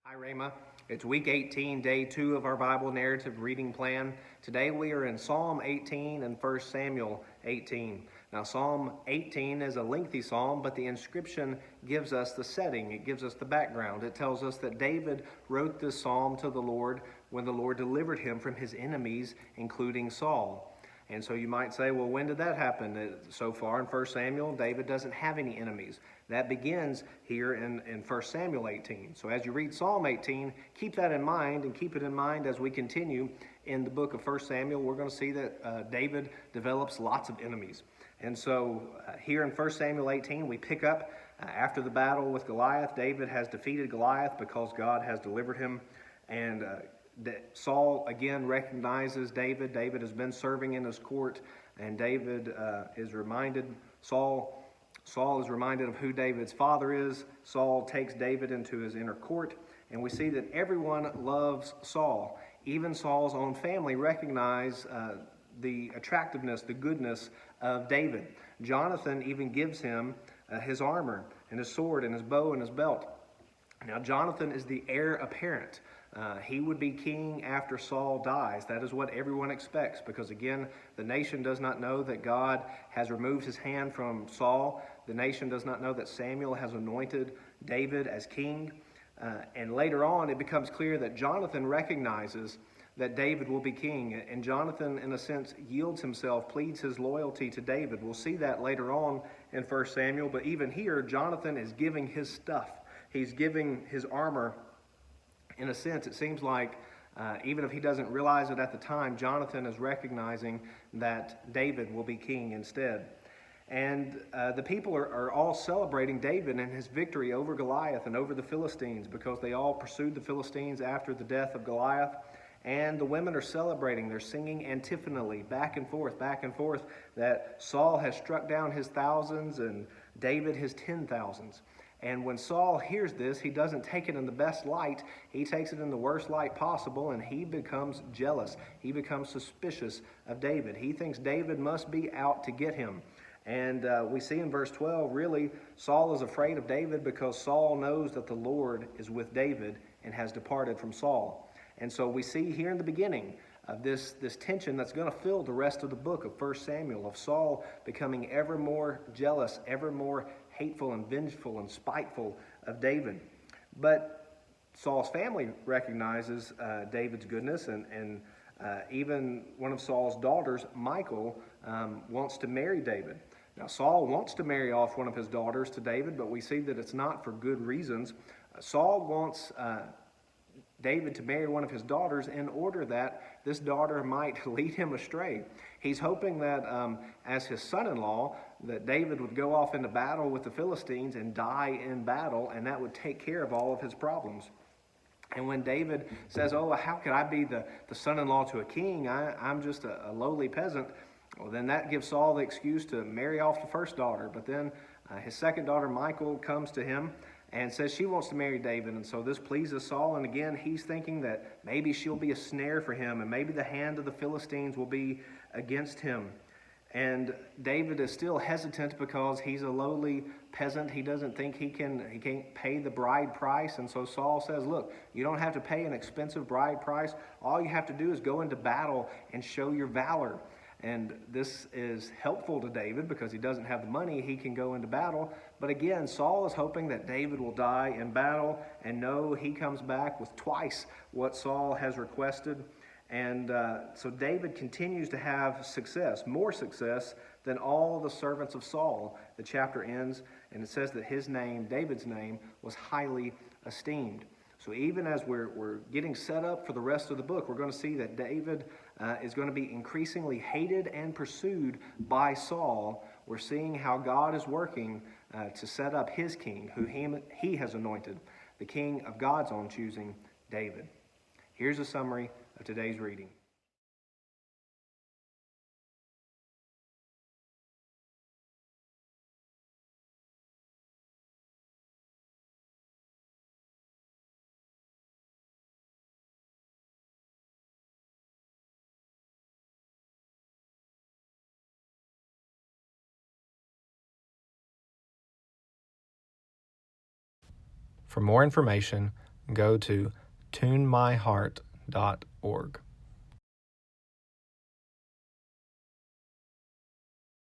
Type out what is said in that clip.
Hi, Rama. It's week 18, day 2 of our Bible narrative reading plan. Today we are in Psalm 18 and 1 Samuel 18. Now, Psalm 18 is a lengthy psalm, but the inscription gives us the setting. It gives us the background. It tells us that David wrote this psalm to the Lord when the Lord delivered him from his enemies, including Saul. And so you might say, well, when did that happen? So far in 1 Samuel, David doesn't have any enemies. That begins here in 1 Samuel 18. So as you read Psalm 18, keep that in mind, and keep it in mind as we continue in the book of 1 Samuel. We're going to see that David develops lots of enemies. And so here in 1 Samuel 18, we pick up after the battle with Goliath. David has defeated Goliath because God has delivered him. And Saul again recognizes David. David has been serving in his court, and David is reminded, Saul is reminded of who David's father is. Saul takes David into his inner court, and we see that everyone loves Saul. Even Saul's own family recognize the attractiveness, the goodness of David. Jonathan even gives him his armor and his sword and his bow and his belt. Now, Jonathan is the heir apparent. He would be king after Saul dies. That is what everyone expects, because again, the nation does not know that God has removed his hand from Saul. The nation does not know that Samuel has anointed David as king. And later on, it becomes clear that Jonathan recognizes that David will be king. And Jonathan, in a sense, yields himself, pleads his loyalty to David. We'll see that later on in 1 Samuel. But even here, Jonathan is giving his stuff. He's giving his armor. In a sense, it seems like, even if he doesn't realize it at the time, Jonathan is recognizing that David will be king instead. And the people are all celebrating David and his victory over Goliath and over the Philistines, because they all pursued the Philistines after the death of Goliath. And the women are celebrating. They're singing antiphonally, back and forth, that Saul has struck down his thousands and David his 10,000s. And when Saul hears this, he doesn't take it in the best light. He takes it in the worst light possible, and he becomes jealous. He becomes suspicious of David. He thinks David must be out to get him. And we see in verse 12, really, Saul is afraid of David because Saul knows that the Lord is with David and has departed from Saul. And so we see here in the beginning of this tension that's going to fill the rest of the book of 1 Samuel, of Saul becoming ever more jealous, ever more hateful and vengeful and spiteful of David. But Saul's family recognizes David's goodness, and even one of Saul's daughters, Michal, wants to marry David. Now, Saul wants to marry off one of his daughters to David, but we see that it's not for good reasons. Saul wants David to marry one of his daughters in order that this daughter might lead him astray. He's hoping that as his son-in-law, that David would go off into battle with the Philistines and die in battle, and that would take care of all of his problems. And when David says, oh, how could I be the son-in-law to a king? I'm just a lowly peasant. Well, then that gives Saul the excuse to marry off the first daughter. But then his second daughter, Michal, comes to him and says she wants to marry David. And so this pleases Saul. And again, he's thinking that maybe she'll be a snare for him, and maybe the hand of the Philistines will be against him. And David is still hesitant because he's a lowly peasant. He doesn't think he can't pay the bride price. And so Saul says, look, you don't have to pay an expensive bride price. All you have to do is go into battle and show your valor. And this is helpful to David because he doesn't have the money. He can go into battle. But again, Saul is hoping that David will die in battle. And no, he comes back with twice what Saul has requested. And so David continues to have success, more success than all the servants of Saul. The chapter ends, and it says that his name, David's name, was highly esteemed. So even as we're getting set up for the rest of the book, we're going to see that David is going to be increasingly hated and pursued by Saul. We're seeing how God is working to set up his king, who he has anointed, the king of God's own choosing, David. Here's a summary of today's reading. For more information, go to tunemyheart.org.